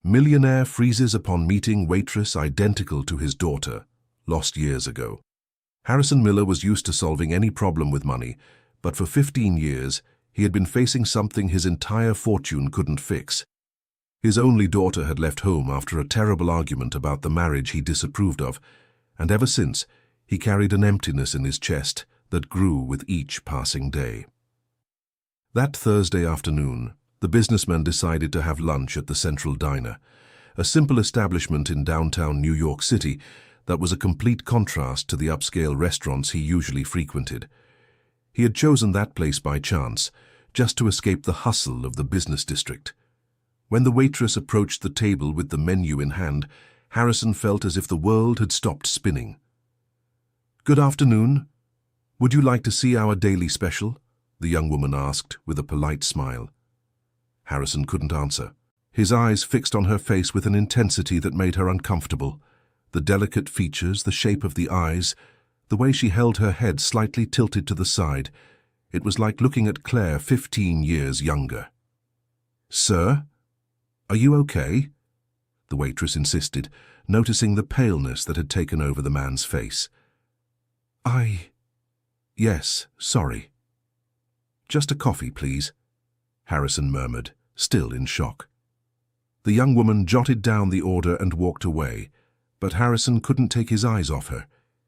Millionaire freezes upon meeting waitress identical to his daughter, lost years ago. Harrison Miller was used to solving any problem with money, but for 15 years, he had been facing something his entire fortune couldn't fix. His only daughter had left home after a terrible argument about the marriage he disapproved of, and ever since, he carried an emptiness in his chest that grew with each passing day. That Thursday afternoon, the businessman decided to have lunch at the Central Diner, a simple establishment in downtown New York City that was a complete contrast to the upscale restaurants he usually frequented. He had chosen that place by chance, just to escape the hustle of the business district. When the waitress approached the table with the menu in hand, Harrison felt as if the world had stopped spinning. "Good afternoon. Would you like to see our daily special?" the young woman asked with a polite smile. Harrison couldn't answer, his eyes fixed on her face with an intensity that made her uncomfortable. The delicate features, the shape of the eyes, the way she held her head slightly tilted to the side. It was like looking at Claire 15 years younger. "Sir, are you okay?" the waitress insisted, noticing the paleness that had taken over the man's face. Yes, sorry. Just a coffee, please," Harrison murmured, still in shock. The young woman jotted down the order and walked away, but Harrison couldn't take his eyes off her.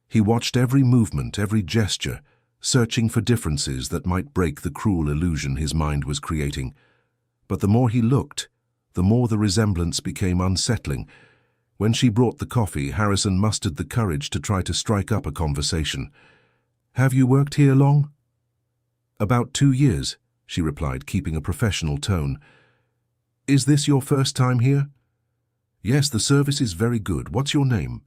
He watched every movement, every gesture, searching for differences that might break the cruel illusion his mind was creating. But the more he looked, the more the resemblance became unsettling. When she brought the coffee, Harrison mustered the courage to try to strike up a conversation. "Have you worked here long?" "About 2 years," she replied, keeping a professional tone. "Is this your first time here?" "Yes, the service is very good. What's your name?"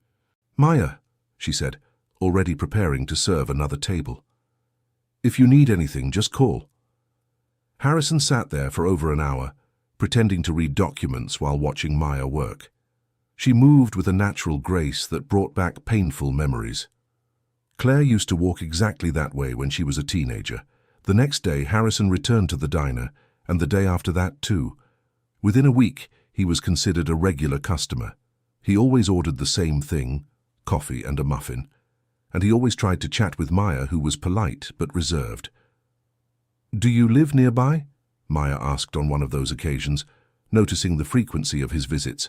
"Maya," she said, already preparing to serve another table. "If you need anything, just call." Harrison sat there for over an hour, pretending to read documents while watching Maya work. She moved with a natural grace that brought back painful memories. Claire used to walk exactly that way when she was a teenager. The next day, Harrison returned to the diner, and the day after that too. Within a week, he was considered a regular customer. He always ordered the same thing, coffee and a muffin, and he always tried to chat with Maya, who was polite but reserved. "Do you live nearby?" Maya asked on one of those occasions, noticing the frequency of his visits.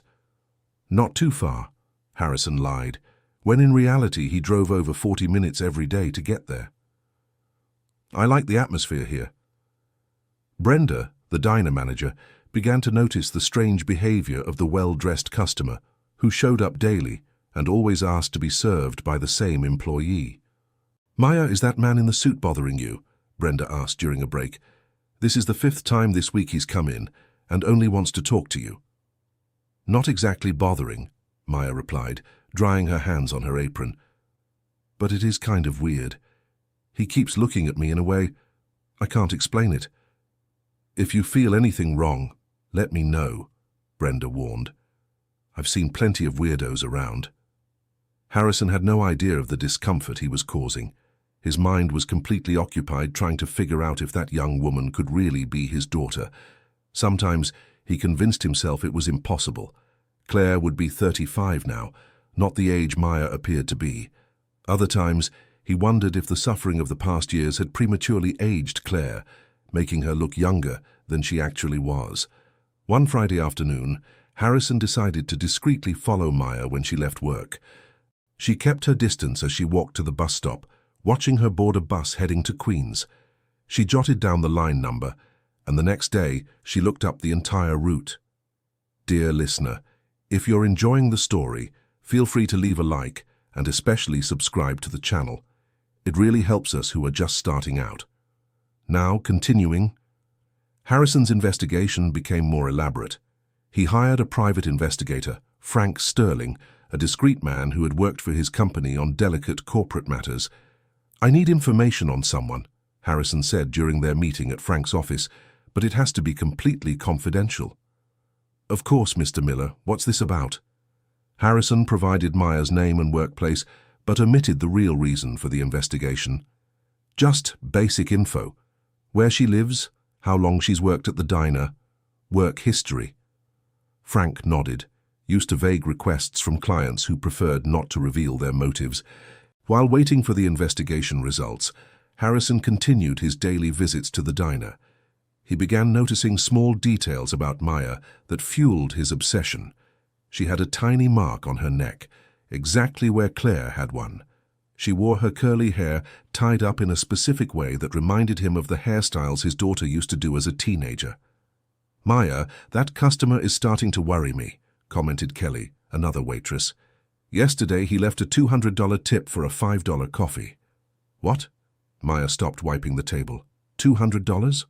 "Not too far," Harrison lied, when in reality he drove over 40 minutes every day to get there. "I like the atmosphere here." Brenda, the diner manager, began to notice the strange behavior of the well-dressed customer, who showed up daily and always asked to be served by the same employee. "Maya, is that man in the suit bothering you?" Brenda asked during a break. "This is the 5th time this week he's come in, and only wants to talk to you." "Not exactly bothering," Maya replied, drying her hands on her apron. "But it is kind of weird. He keeps looking at me in a way I can't explain it." "If you feel anything wrong, let me know," Brenda warned. "I've seen plenty of weirdos around." Harrison had no idea of the discomfort he was causing. His mind was completely occupied trying to figure out if that young woman could really be his daughter. Sometimes he convinced himself it was impossible. Claire would be 35 now, not the age Maya appeared to be. Other times, he wondered if the suffering of the past years had prematurely aged Claire, making her look younger than she actually was. One Friday afternoon, Harrison decided to discreetly follow Maya when she left work. She kept her distance as she walked to the bus stop, watching her board a bus heading to Queens. She jotted down the line number, and the next day she looked up the entire route. Dear listener, if you're enjoying the story, feel free to leave a like and especially subscribe to the channel. It really helps us who are just starting out. Now, continuing. Harrison's investigation became more elaborate. He hired a private investigator, Frank Sterling, a discreet man who had worked for his company on delicate corporate matters. "I need information on someone," Harrison said during their meeting at Frank's office, "but it has to be completely confidential." "Of course, Mr. Miller. What's this about?" Harrison provided Maya's name and workplace, but omitted the real reason for the investigation. Just basic info. Where she lives, how long she's worked at the diner, work history. Frank nodded, used to vague requests from clients who preferred not to reveal their motives. While waiting for the investigation results, Harrison continued his daily visits to the diner. He began noticing small details about Maya that fueled his obsession. She had a tiny mark on her neck, exactly where Claire had one. She wore her curly hair tied up in a specific way that reminded him of the hairstyles his daughter used to do as a teenager. "Maya, that customer is starting to worry me," commented Kelly, another waitress. "Yesterday he left a $200 tip for a $5 coffee." "What?" Maya stopped wiping the table. $200?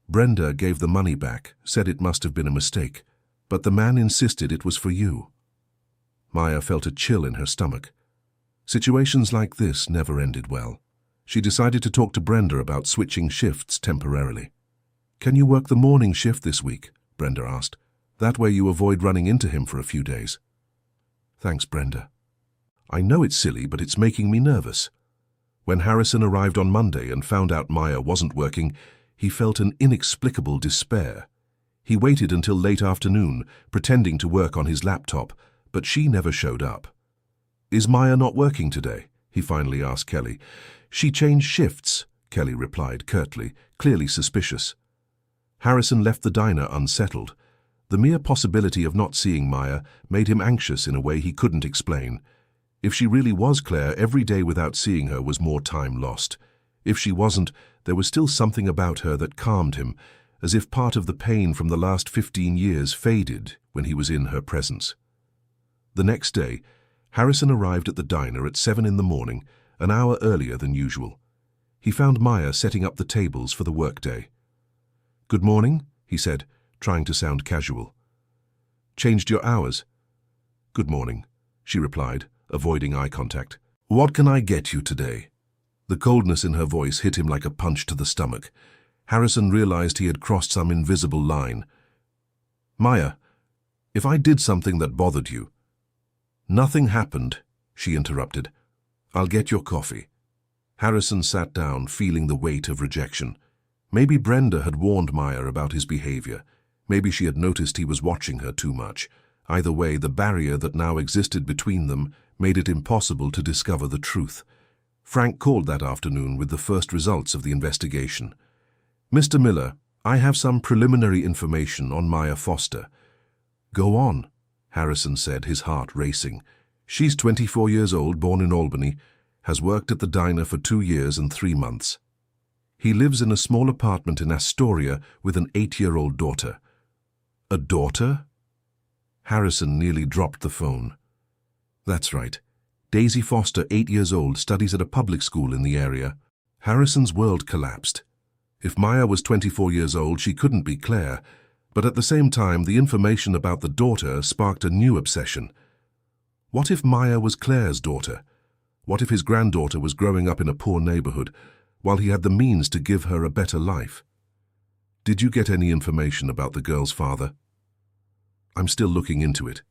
"Brenda gave the money back, said it must have been a mistake, but the man insisted it was for you." Maya felt a chill in her stomach. Situations like this never ended well. She decided to talk to Brenda about switching shifts temporarily. "Can you work the morning shift this week?" Brenda asked. "That way you avoid running into him for a few days." "Thanks, Brenda. I know it's silly, but it's making me nervous." When Harrison arrived on Monday and found out Maya wasn't working, he felt an inexplicable despair. He waited until late afternoon, pretending to work on his laptop, but she never showed up. "Is Maya not working today?" he finally asked Kelly. "She changed shifts," Kelly replied curtly, clearly suspicious. Harrison left the diner unsettled. The mere possibility of not seeing Maya made him anxious in a way he couldn't explain. If she really was Claire, every day without seeing her was more time lost. If she wasn't, there was still something about her that calmed him, as if part of the pain from the last 15 years faded when he was in her presence. The next day, Harrison arrived at the diner at 7 in the morning, an hour earlier than usual. He found Maya setting up the tables for the workday. "Good morning," he said, trying to sound casual. "Changed your hours?" "Good morning," she replied, avoiding eye contact. "What can I get you today?" The coldness in her voice hit him like a punch to the stomach. Harrison realized he had crossed some invisible line. "Maya, if I did something that bothered you—" "Nothing happened," she interrupted. "I'll get your coffee." Harrison sat down, feeling the weight of rejection. Maybe Brenda had warned Maya about his behavior. Maybe she had noticed he was watching her too much. Either way, the barrier that now existed between them made it impossible to discover the truth. Frank called that afternoon with the first results of the investigation. "Mr. Miller, I have some preliminary information on Maya Foster." "Go on," Harrison said, his heart racing. "She's 24 years old, born in Albany, has worked at the diner for 2 years and 3 months. He lives in a small apartment in Astoria with an 8-year-old daughter." "A daughter?" Harrison nearly dropped the phone. "That's right. Daisy Foster, 8 years old, studies at a public school in the area." Harrison's world collapsed. If Maya was 24 years old, she couldn't be Claire. But at the same time, the information about the daughter sparked a new obsession. What if Maya was Claire's daughter? What if his granddaughter was growing up in a poor neighborhood, while he had the means to give her a better life? "Did you get any information about the girl's father?" "I'm still looking into it.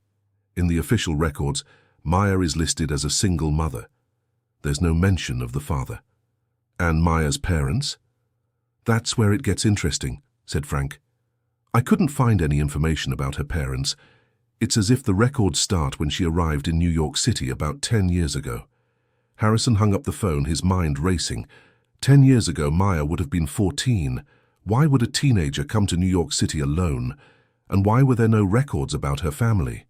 In the official records, Maya is listed as a single mother. There's no mention of the father." "And Maya's parents?" "That's where it gets interesting," said Frank. "I couldn't find any information about her parents. It's as if the records start when she arrived in New York City about 10 years ago." Harrison hung up the phone, his mind racing. 10 years ago, Maya would have been 14. Why would a teenager come to New York City alone? And why were there no records about her family?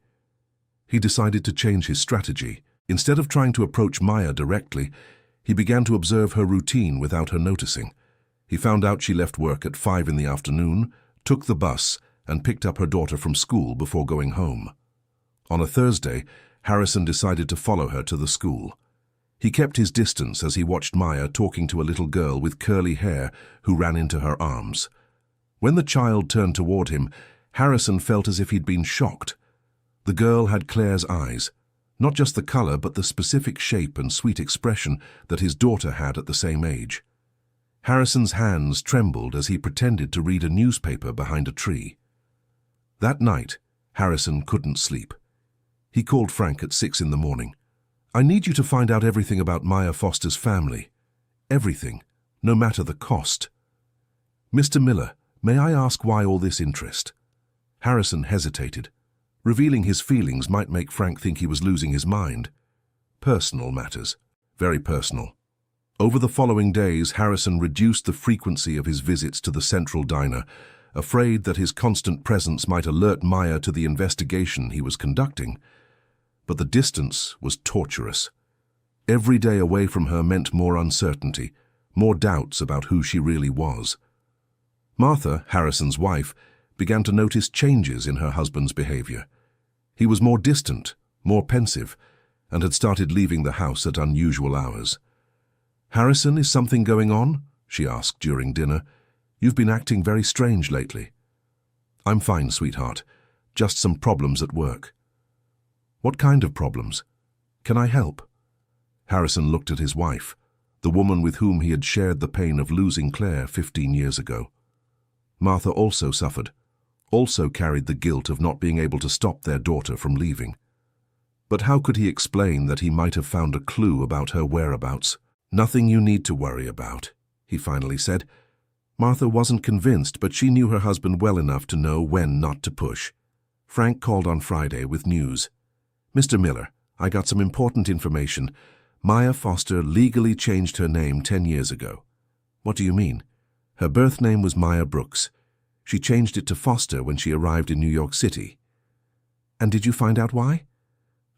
He decided to change his strategy. Instead of trying to approach Maya directly, he began to observe her routine without her noticing. He found out she left work at 5 in the afternoon, took the bus, and picked up her daughter from school before going home. On a Thursday, Harrison decided to follow her to the school. He kept his distance as he watched Maya talking to a little girl with curly hair who ran into her arms. When the child turned toward him, Harrison felt as if he'd been shocked. The girl had Claire's eyes, not just the color but the specific shape and sweet expression that his daughter had at the same age. Harrison's hands trembled as he pretended to read a newspaper behind a tree. That night, Harrison couldn't sleep. He called Frank at 6 in the morning. "I need you to find out everything about Maya Foster's family. Everything, no matter the cost." "Mr. Miller, may I ask why all this interest?" Harrison hesitated. Revealing his feelings might make Frank think he was losing his mind. Personal matters. Very personal. Over the following days, Harrison reduced the frequency of his visits to the central diner, afraid that his constant presence might alert Maya to the investigation he was conducting. But the distance was torturous. Every day away from her meant more uncertainty, more doubts about who she really was. Martha, Harrison's wife, began to notice changes in her husband's behavior. He was more distant, more pensive, and had started leaving the house at unusual hours. "Harrison, is something going on?" she asked during dinner. "You've been acting very strange lately." "I'm fine, sweetheart. Just some problems at work." "What kind of problems? Can I help?" Harrison looked at his wife, the woman with whom he had shared the pain of losing Claire 15 years ago. Martha also suffered, also carried the guilt of not being able to stop their daughter from leaving. But how could he explain that he might have found a clue about her whereabouts? "Nothing you need to worry about," he finally said. Martha wasn't convinced, but she knew her husband well enough to know when not to push. Frank called on Friday with news. "Mr. Miller, I got some important information. Maya Foster legally changed her name 10 years ago." "What do you mean?" "Her birth name was Maya Brooks. She changed it to Foster when she arrived in New York City." "And did you find out why?"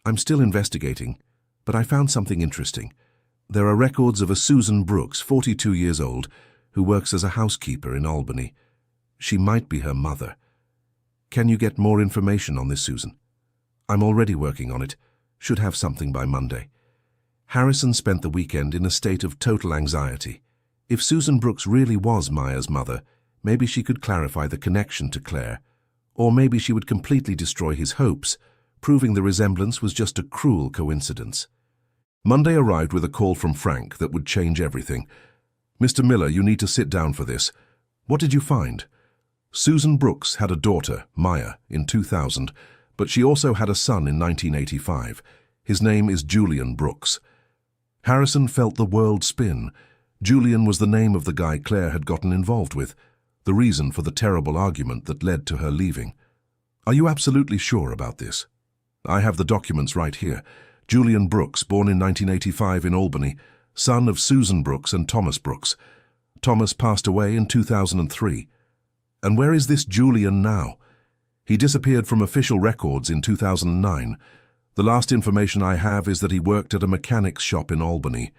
"I'm still investigating, but I found something interesting. There are records of a Susan Brooks, 42 years old, who works as a housekeeper in Albany. She might be her mother. Can you get more information on this Susan?" "I'm already working on it. Should have something by Monday." Harrison spent the weekend in a state of total anxiety. If Susan Brooks really was Maya's mother, maybe she could clarify the connection to Claire, or maybe she would completely destroy his hopes, proving the resemblance was just a cruel coincidence. Monday arrived with a call from Frank that would change everything. "Mr. Miller, you need to sit down for this. What did you find?" Susan Brooks had a daughter, Maya, in 2000, but she also had a son in 1985. His name is Julian Brooks. Harrison felt the world spin. Julian was the name of the guy Claire had gotten involved with, the reason for the terrible argument that led to her leaving. "Are you absolutely sure about this?" "I have the documents right here. Julian Brooks, born in 1985 in Albany, son of Susan Brooks and Thomas Brooks. Thomas passed away in 2003. And where is this Julian now? He disappeared from official records in 2009. The last information I have is that he worked at a mechanic's shop in Albany."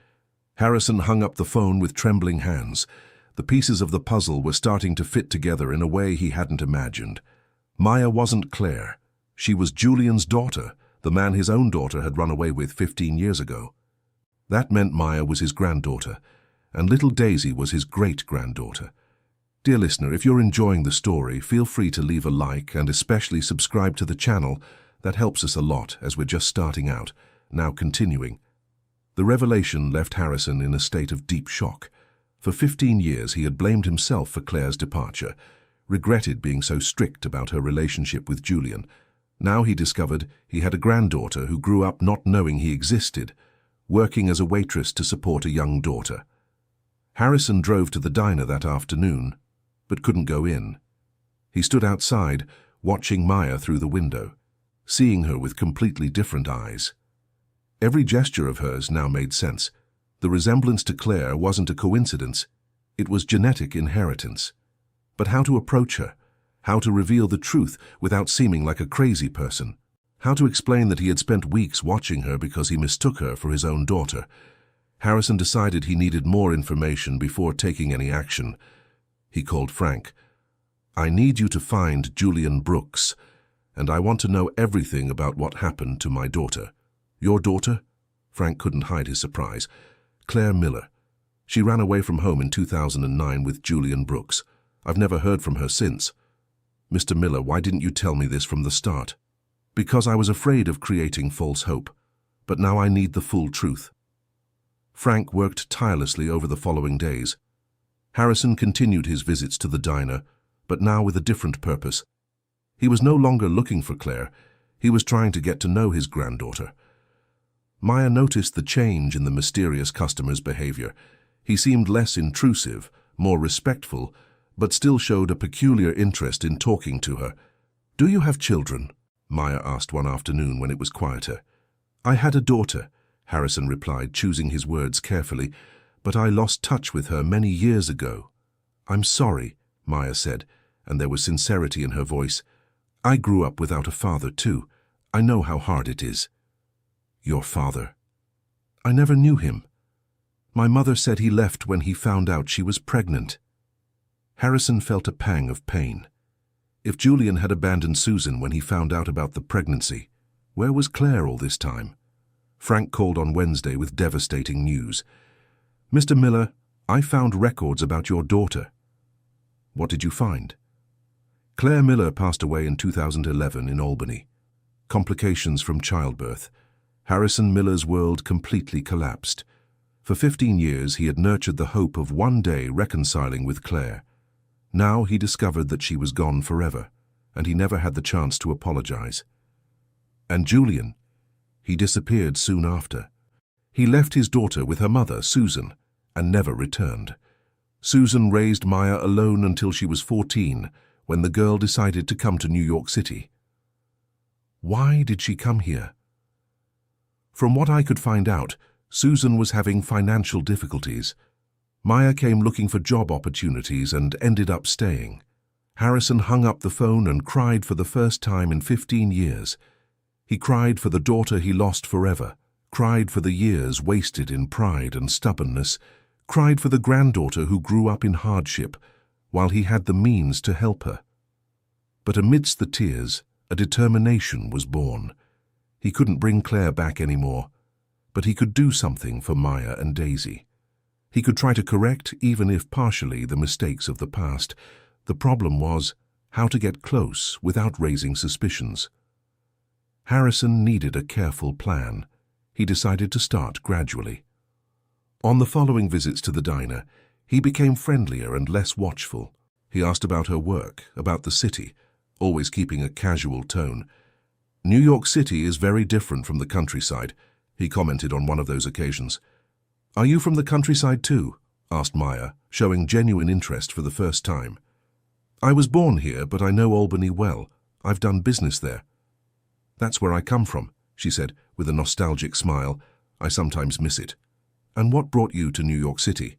Harrison hung up the phone with trembling hands. The pieces of the puzzle were starting to fit together in a way he hadn't imagined. Maya wasn't Claire. She was Julian's daughter, the man his own daughter had run away with 15 years ago. That meant Maya was his granddaughter, and little Daisy was his great-granddaughter. Dear listener, if you're enjoying the story, feel free to leave a like and especially subscribe to the channel. That helps us a lot as we're just starting out. Now continuing. The revelation left Harrison in a state of deep shock. For 15 years he had blamed himself for Claire's departure, regretted being so strict about her relationship with Julian. Now he discovered he had a granddaughter who grew up not knowing he existed, working as a waitress to support a young daughter. Harrison drove to the diner that afternoon, but couldn't go in. He stood outside, watching Maya through the window, seeing her with completely different eyes. Every gesture of hers now made sense. The resemblance to Claire wasn't a coincidence. It was genetic inheritance. But how to approach her? How to reveal the truth without seeming like a crazy person? How to explain that he had spent weeks watching her because he mistook her for his own daughter? Harrison decided he needed more information before taking any action. He called Frank. "I need you to find Julian Brooks, and I want to know everything about what happened to my daughter." "Your daughter?" Frank couldn't hide his surprise. "Claire Miller. She ran away from home in 2009 with Julian Brooks. I've never heard from her since." "Mr. Miller, why didn't you tell me this from the start?" "Because I was afraid of creating false hope. But now I need the full truth." Frank worked tirelessly over the following days. Harrison continued his visits to the diner, but now with a different purpose. He was no longer looking for Claire. He was trying to get to know his granddaughter. Maya noticed the change in the mysterious customer's behavior. He seemed less intrusive, more respectful, but still showed a peculiar interest in talking to her. "Do you have children?" Maya asked one afternoon when it was quieter. I had a daughter, Harrison replied, choosing his words carefully, but I lost touch with her many years ago. I'm sorry, Maya said, and there was sincerity in her voice. I grew up without a father too. I know how hard it is. Your father? I never knew him. My mother said he left when he found out she was pregnant. Harrison felt a pang of pain. If Julian had abandoned Susan when he found out about the pregnancy, where was Claire all this time? Frank called on Wednesday with devastating news. Mr. Miller, I found records about your daughter. What did you find? Claire Miller passed away in 2011 in Albany. Complications from childbirth. Harrison Miller's world completely collapsed. For 15 years he had nurtured the hope of one day reconciling with Claire. Now he discovered that she was gone forever, and he never had the chance to apologize. And Julian? He disappeared soon after. He left his daughter with her mother, Susan, and never returned. Susan raised Maya alone until she was 14, when the girl decided to come to New York City. Why did she come here? From what I could find out, Susan was having financial difficulties. Maya came looking for job opportunities and ended up staying. Harrison hung up the phone and cried for the first time in 15 years. He cried for the daughter he lost forever, cried for the years wasted in pride and stubbornness, cried for the granddaughter who grew up in hardship, while he had the means to help her. But amidst the tears, a determination was born. He couldn't bring Claire back anymore, but he could do something for Maya and Daisy. He could try to correct, even if partially, the mistakes of the past. The problem was how to get close without raising suspicions. Harrison needed a careful plan. He decided to start gradually. On the following visits to the diner, he became friendlier and less watchful. He asked about her work, about the city, always keeping a casual tone. New York City is very different from the countryside, he commented on one of those occasions. Are you from the countryside too? Asked Maya, showing genuine interest for the first time. I was born here, but I know Albany well. I've done business there. That's where I come from, she said, with a nostalgic smile. I sometimes miss it. And what brought you to New York City?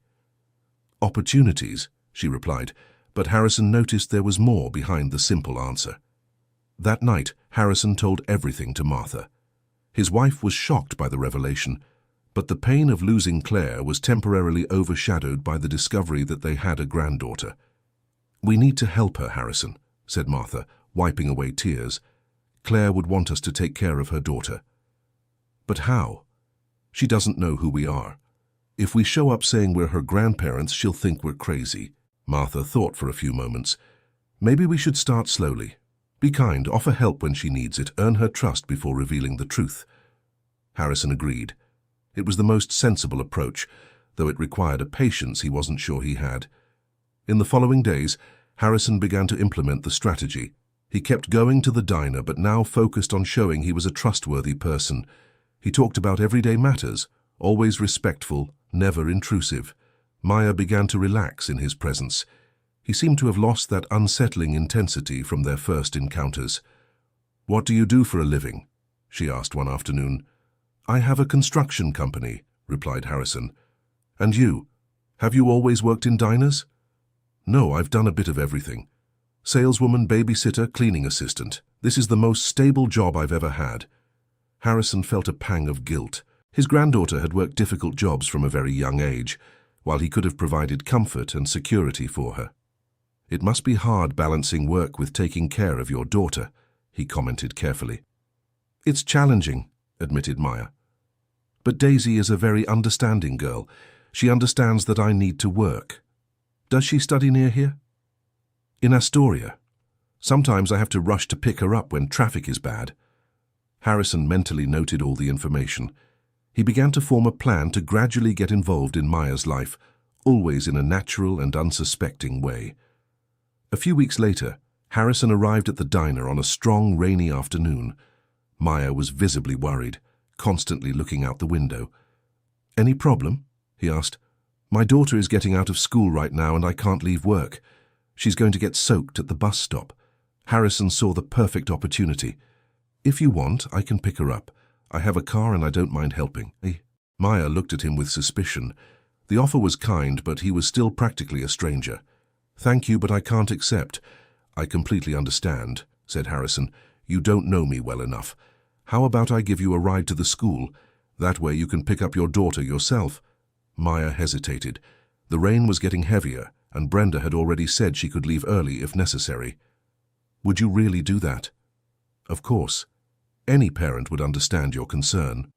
Opportunities, she replied, but Harrison noticed there was more behind the simple answer. That night, Harrison told everything to Martha. His wife was shocked by the revelation, but the pain of losing Claire was temporarily overshadowed by the discovery that they had a granddaughter. We need to help her, Harrison, said Martha, wiping away tears. Claire would want us to take care of her daughter. But how? She doesn't know who we are. If we show up saying we're her grandparents, she'll think we're crazy. Martha thought for a few moments. Maybe we should start slowly. Be kind, offer help when she needs it, earn her trust before revealing the truth. Harrison agreed. It was the most sensible approach, though it required a patience he wasn't sure he had. In the following days, Harrison began to implement the strategy. He kept going to the diner, but now focused on showing he was a trustworthy person. He talked about everyday matters, always respectful, never intrusive. Maya began to relax in his presence. He seemed to have lost that unsettling intensity from their first encounters. What do you do for a living? She asked one afternoon. I have a construction company, replied Harrison. And you? Have you always worked in diners? No, I've done a bit of everything. Saleswoman, babysitter, cleaning assistant. This is the most stable job I've ever had. Harrison felt a pang of guilt. His granddaughter had worked difficult jobs from a very young age, while he could have provided comfort and security for her. It must be hard balancing work with taking care of your daughter, he commented carefully. It's challenging, admitted Maya. But Daisy is a very understanding girl. She understands that I need to work. Does she study near here? In Astoria. Sometimes I have to rush to pick her up when traffic is bad. Harrison mentally noted all the information. He began to form a plan to gradually get involved in Maya's life, always in a natural and unsuspecting way. A few weeks later, Harrison arrived at the diner on a strong, rainy afternoon. Maya was visibly worried, constantly looking out the window. Any problem? He asked. My daughter is getting out of school right now and I can't leave work. She's going to get soaked at the bus stop. Harrison saw the perfect opportunity. If you want, I can pick her up. I have a car and I don't mind helping. Maya looked at him with suspicion. The offer was kind, but he was still practically a stranger. Thank you, but I can't accept. I completely understand, said Harrison. You don't know me well enough. How about I give you a ride to the school? That way you can pick up your daughter yourself. Maya hesitated. The rain was getting heavier, and Brenda had already said she could leave early if necessary. Would you really do that? Of course. Any parent would understand your concern.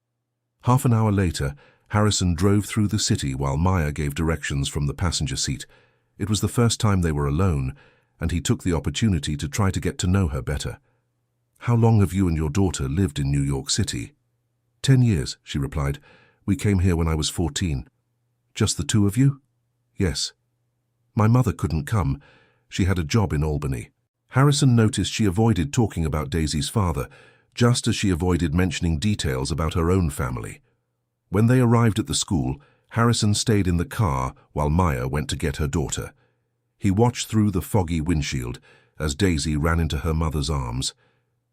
Half an hour later, Harrison drove through the city while Maya gave directions from the passenger seat. It was the first time they were alone, and he took the opportunity to try to get to know her better. How long have you and your daughter lived in New York City? 10 years, she replied. We came here when I was 14. Just the two of you? Yes. My mother couldn't come. She had a job in Albany. Harrison noticed she avoided talking about Daisy's father, just as she avoided mentioning details about her own family. When they arrived at the school, Harrison stayed in the car while Maya went to get her daughter. He watched through the foggy windshield as Daisy ran into her mother's arms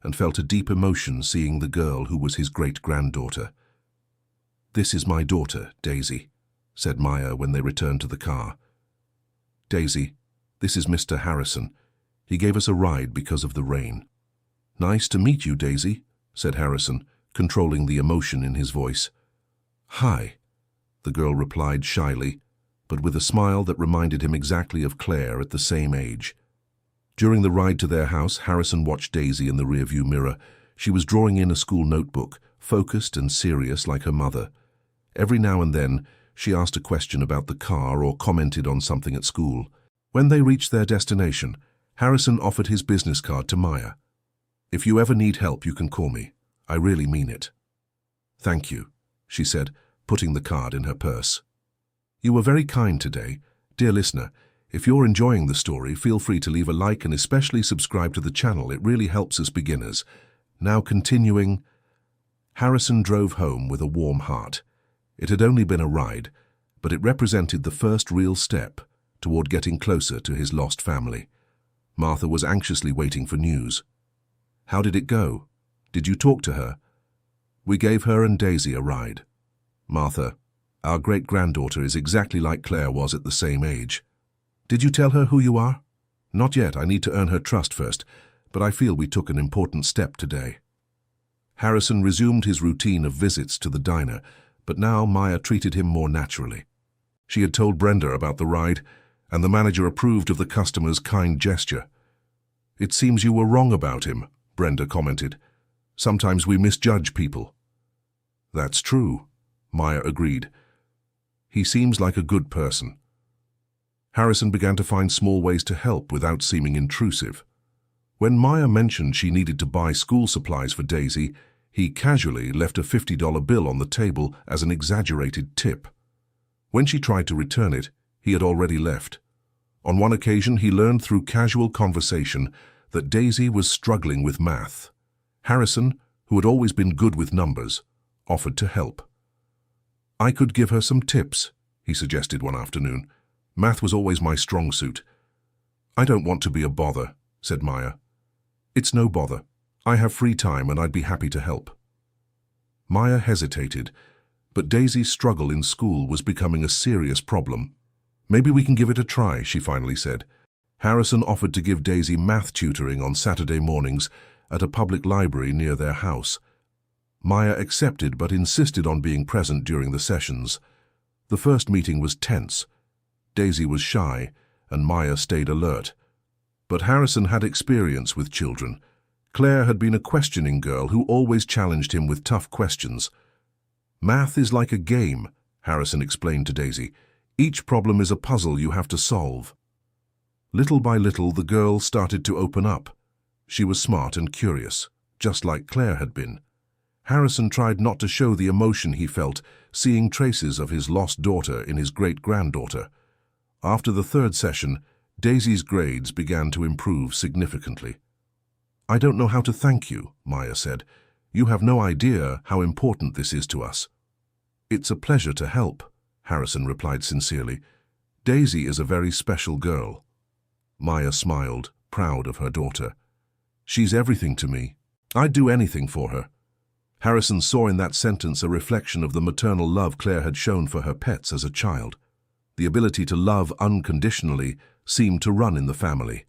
and felt a deep emotion seeing the girl who was his great-granddaughter. This is my daughter, Daisy, said Maya when they returned to the car. Daisy, this is Mr. Harrison. He gave us a ride because of the rain. Nice to meet you, Daisy, said Harrison, controlling the emotion in his voice. Hi, the girl replied shyly, but with a smile that reminded him exactly of Claire at the same age. During the ride to their house, Harrison watched Daisy in the rearview mirror. She was drawing in a school notebook, focused and serious like her mother. Every now and then, she asked a question about the car or commented on something at school. When they reached their destination, Harrison offered his business card to Maya. If you ever need help, you can call me. I really mean it. Thank you, she said, putting the card in her purse. You were very kind today. Dear listener, if you're enjoying the story, feel free to leave a like and especially subscribe to the channel. It really helps us beginners. Now continuing. Harrison drove home with a warm heart. It had only been a ride, but it represented the first real step toward getting closer to his lost family. Martha was anxiously waiting for news. How did it go? Did you talk to her? We gave her and Daisy a ride. Martha, our great-granddaughter is exactly like Claire was at the same age. Did you tell her who you are? Not yet. I need to earn her trust first, but I feel we took an important step today. Harrison resumed his routine of visits to the diner, but now Maya treated him more naturally. She had told Brenda about the ride, and the manager approved of the customer's kind gesture. It seems you were wrong about him, Brenda commented. Sometimes we misjudge people. That's true, Maya agreed. He seems like a good person. Harrison began to find small ways to help without seeming intrusive. When Maya mentioned she needed to buy school supplies for Daisy, he casually left a $50 bill on the table as an exaggerated tip. When she tried to return it, he had already left. On one occasion, he learned through casual conversation that Daisy was struggling with math. Harrison, who had always been good with numbers, offered to help. I could give her some tips, he suggested one afternoon. Math was always my strong suit. I don't want to be a bother, said Maya. It's no bother. I have free time and I'd be happy to help. Maya hesitated, but Daisy's struggle in school was becoming a serious problem. Maybe we can give it a try, she finally said. Harrison offered to give Daisy math tutoring on Saturday mornings at a public library near their house. Maya accepted but insisted on being present during the sessions. The first meeting was tense. Daisy was shy, and Maya stayed alert. But Harrison had experience with children. Claire had been a questioning girl who always challenged him with tough questions. Math is like a game, Harrison explained to Daisy. Each problem is a puzzle you have to solve. Little by little, the girl started to open up. She was smart and curious, just like Claire had been. Harrison tried not to show the emotion he felt, seeing traces of his lost daughter in his great-granddaughter. After the third session, Daisy's grades began to improve significantly. I don't know how to thank you, Maya said. You have no idea how important this is to us. It's a pleasure to help, Harrison replied sincerely. Daisy is a very special girl. Maya smiled, proud of her daughter. She's everything to me. I'd do anything for her. Harrison saw in that sentence a reflection of the maternal love Claire had shown for her pets as a child. The ability to love unconditionally seemed to run in the family.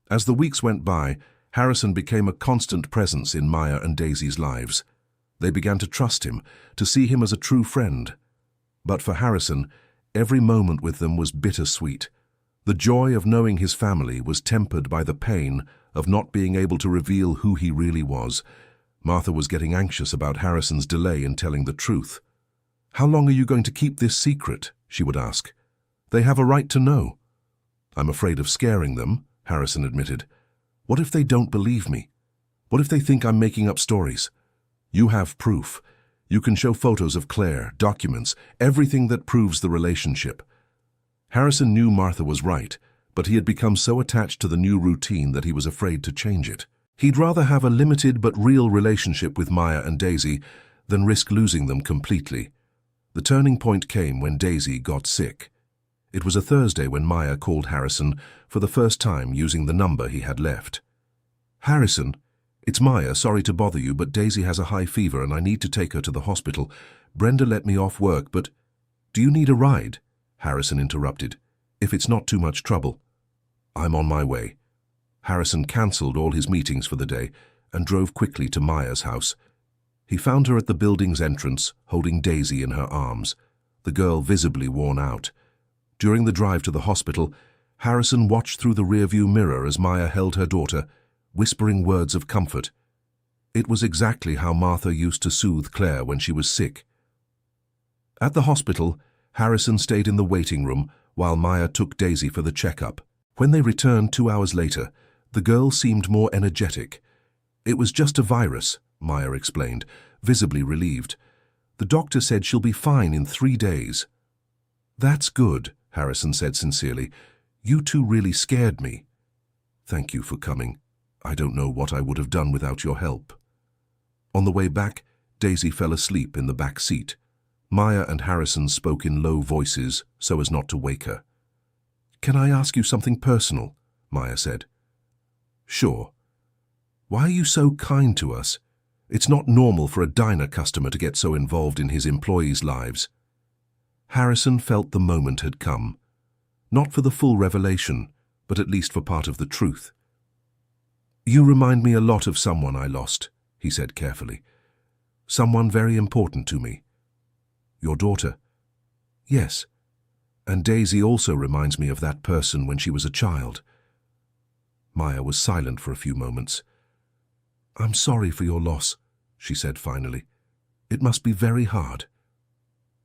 As the weeks went by, Harrison became a constant presence in Maya and Daisy's lives. They began to trust him, to see him as a true friend. But for Harrison, every moment with them was bittersweet. The joy of knowing his family was tempered by the pain of not being able to reveal who he really was. Martha was getting anxious about Harrison's delay in telling the truth. "How long are you going to keep this secret?" she would ask. "They have a right to know." "I'm afraid of scaring them," Harrison admitted. "What if they don't believe me? What if they think I'm making up stories? You have proof. You can show photos of Claire, documents, everything that proves the relationship." Harrison knew Martha was right, but he had become so attached to the new routine that he was afraid to change it. He'd rather have a limited but real relationship with Maya and Daisy than risk losing them completely. The turning point came when Daisy got sick. It was a Thursday when Maya called Harrison for the first time using the number he had left. "Harrison, it's Maya, sorry to bother you, but Daisy has a high fever and I need to take her to the hospital. Brenda let me off work, but—" "Do you need a ride?" Harrison interrupted. "If it's not too much trouble." "I'm on my way." Harrison cancelled all his meetings for the day and drove quickly to Maya's house. He found her at the building's entrance, holding Daisy in her arms, the girl visibly worn out. During the drive to the hospital, Harrison watched through the rearview mirror as Maya held her daughter, whispering words of comfort. It was exactly how Martha used to soothe Claire when she was sick. At the hospital, Harrison stayed in the waiting room while Maya took Daisy for the checkup. When they returned 2 hours later, the girl seemed more energetic. "It was just a virus," Maya explained, visibly relieved. "The doctor said she'll be fine in 3 days." "That's good," Harrison said sincerely. "You two really scared me." "Thank you for coming. I don't know what I would have done without your help." On the way back, Daisy fell asleep in the back seat. Maya and Harrison spoke in low voices so as not to wake her. "Can I ask you something personal?" Maya said. "Sure. Why are you so kind to us? It's not normal for a diner customer to get so involved in his employees' lives." Harrison felt the moment had come. Not for the full revelation, but at least for part of the truth. "You remind me a lot of someone I lost," he said carefully. "Someone very important to me." "Your daughter?" "Yes. And Daisy also reminds me of that person when she was a child." Maya was silent for a few moments. "I'm sorry for your loss," she said finally. "It must be very hard."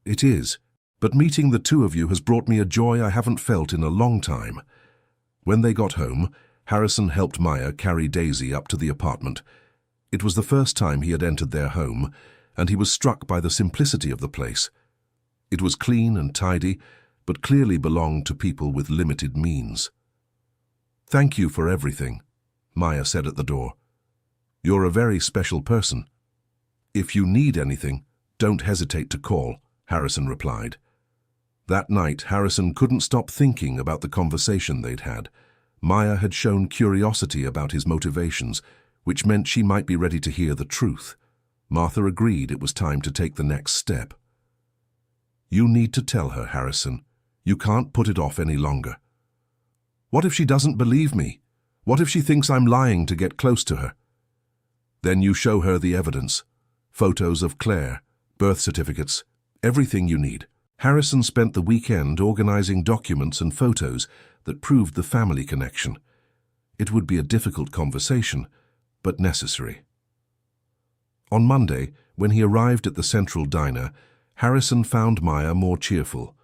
"It is, but meeting the two of you has brought me a joy I haven't felt in a long time." When they got home, Harrison helped Maya carry Daisy up to the apartment. It was the first time he had entered their home, and he was struck by the simplicity of the place. It was clean and tidy, but clearly belonged to people with limited means. "Thank you for everything," Maya said at the door. "You're a very special person." "If you need anything, don't hesitate to call," Harrison replied. That night, Harrison couldn't stop thinking about the conversation they'd had. Maya had shown curiosity about his motivations, which meant she might be ready to hear the truth. Martha agreed it was time to take the next step. "You need to tell her, Harrison. You can't put it off any longer." "What if she doesn't believe me? What if she thinks I'm lying to get close to her?" "Then you show her the evidence. Photos of Claire, birth certificates, everything you need." Harrison spent the weekend organizing documents and photos that proved the family connection. It would be a difficult conversation, but necessary. On Monday, when he arrived at the central diner, Harrison found Maya more cheerful.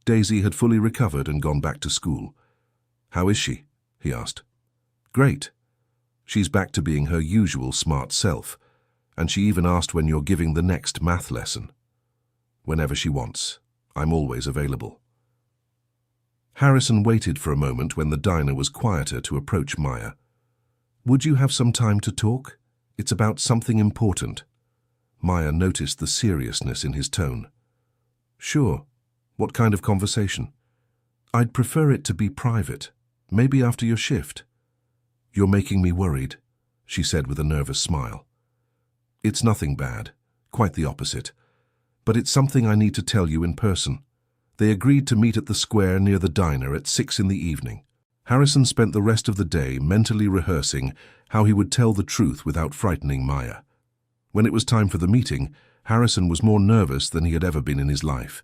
Daisy had fully recovered and gone back to school. "How is she?" he asked. "Great. She's back to being her usual smart self, and she even asked when you're giving the next math lesson." "Whenever she wants. I'm always available." Harrison waited for a moment when the diner was quieter to approach Maya. "Would you have some time to talk? It's about something important." Maya noticed the seriousness in his tone. "Sure. What kind of conversation?" "I'd prefer it to be private. Maybe after your shift." "You're making me worried." she said with a nervous smile. It's nothing bad, quite the opposite. But it's something I need to tell you in person. They agreed to meet at the square near the diner at 6 in the evening. Harrison spent the rest of the day mentally rehearsing how he would tell the truth without frightening Maya. When it was time for the meeting, Harrison was more nervous than he had ever been in his life.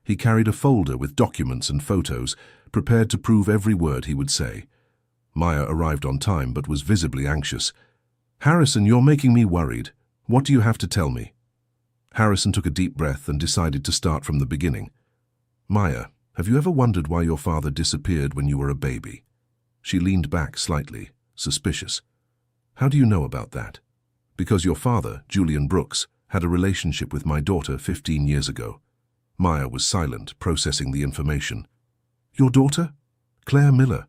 He carried a folder with documents and photos, prepared to prove every word he would say. Maya arrived on time but was visibly anxious. "Harrison, you're making me worried. What do you have to tell me?" Harrison took a deep breath and decided to start from the beginning. "Maya, have you ever wondered why your father disappeared when you were a baby?" She leaned back slightly, suspicious. "How do you know about that?" "Because your father, Julian Brooks, had a relationship with my daughter 15 years ago." Maya was silent, processing the information. "Your daughter? Claire Miller.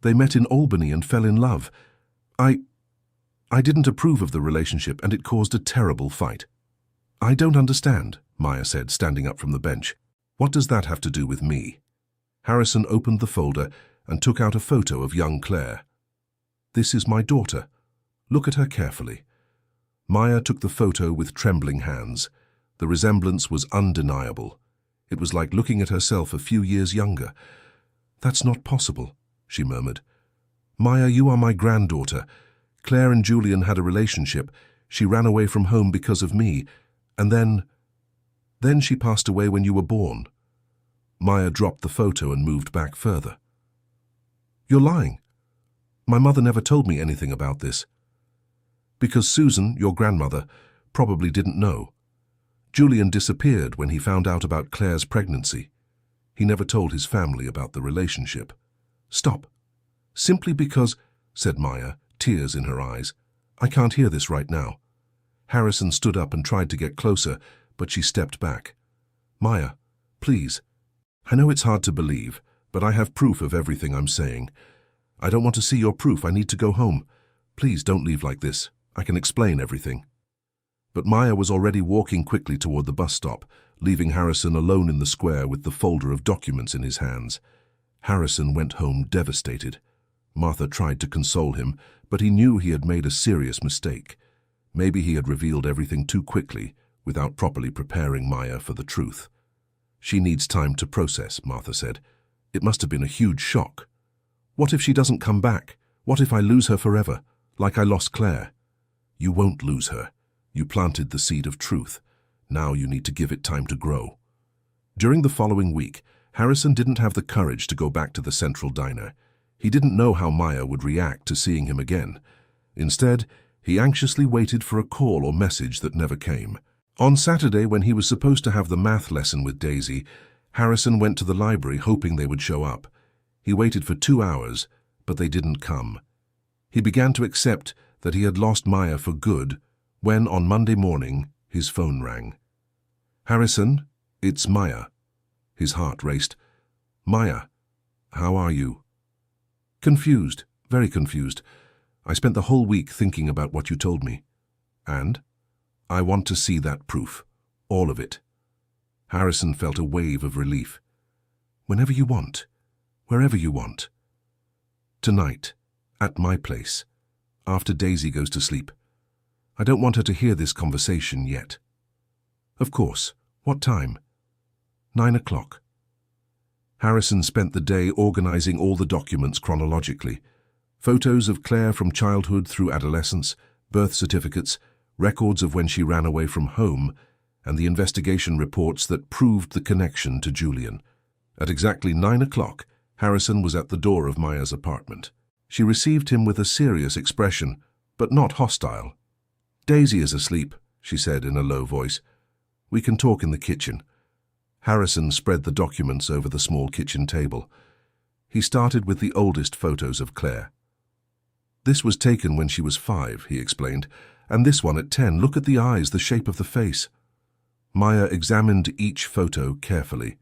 They met in Albany and fell in love. I didn't approve of the relationship and it caused a terrible fight." "I don't understand," Maya said, standing up from the bench. "What does that have to do with me?" Harrison opened the folder and took out a photo of young Claire. "This is my daughter. Look at her carefully." Maya took the photo with trembling hands. The resemblance was undeniable. It was like looking at herself a few years younger. "That's not possible," she murmured. "Maya, you are my granddaughter. Claire and Julian had a relationship. She ran away from home because of me. And then she passed away when you were born." Maya dropped the photo and moved back further. "You're lying. My mother never told me anything about this." "Because Susan, your grandmother, probably didn't know. Julian disappeared when he found out about Claire's pregnancy. He never told his family about the relationship." "Stop. Simply because," said Maya, tears in her eyes. "I can't hear this right now." Harrison stood up and tried to get closer, but she stepped back. "Maya, please. I know it's hard to believe, but I have proof of everything I'm saying. I don't want to see your proof. I need to go home. Please don't leave like this. I can explain everything." But Maya was already walking quickly toward the bus stop, leaving Harrison alone in the square with the folder of documents in his hands. Harrison went home devastated. Martha tried to console him, but he knew he had made a serious mistake. Maybe he had revealed everything too quickly, without properly preparing Maya for the truth. "She needs time to process," Martha said. "It must have been a huge shock. What if she doesn't come back? What if I lose her forever, like I lost Claire?" "You won't lose her. You planted the seed of truth. Now you need to give it time to grow." During the following week, Harrison didn't have the courage to go back to the central diner. He didn't know how Maya would react to seeing him again. Instead, he anxiously waited for a call or message that never came. On Saturday, when he was supposed to have the math lesson with Daisy, Harrison went to the library hoping they would show up. He waited for 2 hours, but they didn't come. He began to accept that he had lost Maya for good when, on Monday morning, his phone rang. "Harrison, it's Maya." His heart raced. "Maya, how are you?" "Confused, very confused. I spent the whole week thinking about what you told me. And? I want to see that proof. All of it." Harrison felt a wave of relief. "Whenever you want. Wherever you want." "Tonight, at my place, after Daisy goes to sleep. I don't want her to hear this conversation yet." "Of course. What time?" 9 o'clock. Harrison spent the day organizing all the documents chronologically. Photos of Claire from childhood through adolescence, birth certificates, records of when she ran away from home, and the investigation reports that proved the connection to Julian. At exactly 9 o'clock, Harrison was at the door of Maya's apartment. She received him with a serious expression, but not hostile. "Daisy is asleep," she said in a low voice. "We can talk in the kitchen." Harrison spread the documents over the small kitchen table. He started with the oldest photos of Claire. "This was taken when she was 5, he explained, "and this one at 10. Look at the eyes, the shape of the face." Maya examined each photo carefully.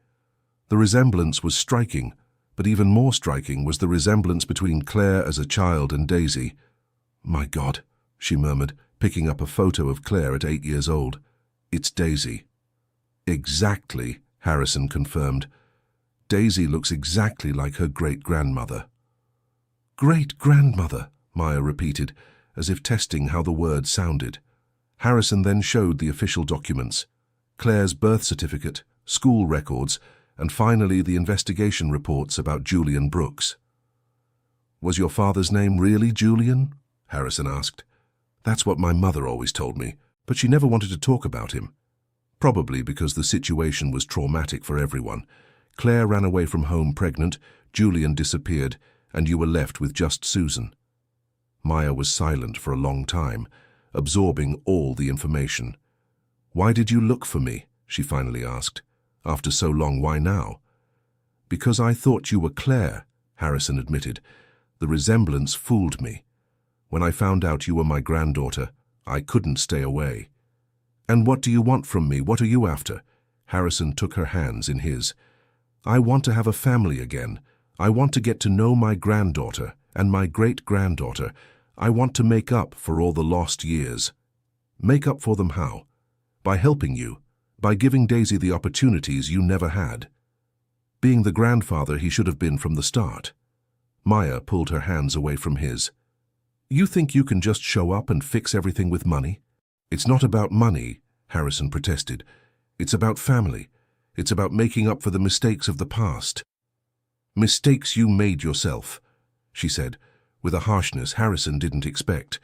The resemblance was striking, but even more striking was the resemblance between Claire as a child and Daisy. "My God," she murmured, picking up a photo of Claire at 8 years old. "It's Daisy." "Exactly," Harrison confirmed. "Daisy looks exactly like her great-grandmother." "Great-grandmother," Maya repeated, as if testing how the word sounded. Harrison then showed the official documents: Claire's birth certificate, school records, and finally the investigation reports about Julian Brooks. "Was your father's name really Julian?" Harrison asked. "That's what my mother always told me, but she never wanted to talk about him. Probably because the situation was traumatic for everyone. Claire ran away from home pregnant, Julian disappeared, and you were left with just Susan." Maya was silent for a long time, absorbing all the information. "Why did you look for me?" she finally asked. "After so long, why now?" "Because I thought you were Claire," Harrison admitted. "The resemblance fooled me. When I found out you were my granddaughter, I couldn't stay away." "And what do you want from me? What are you after?" Harrison took her hands in his. "I want to have a family again. I want to get to know my granddaughter and my great-granddaughter. I want to make up for all the lost years." "Make up for them how?" "By helping you, by giving Daisy the opportunities you never had. Being the grandfather he should have been from the start." Maya pulled her hands away from his. "You think you can just show up and fix everything with money?" "It's not about money," Harrison protested. "It's about family. It's about making up for the mistakes of the past." "Mistakes you made yourself," she said, with a harshness Harrison didn't expect.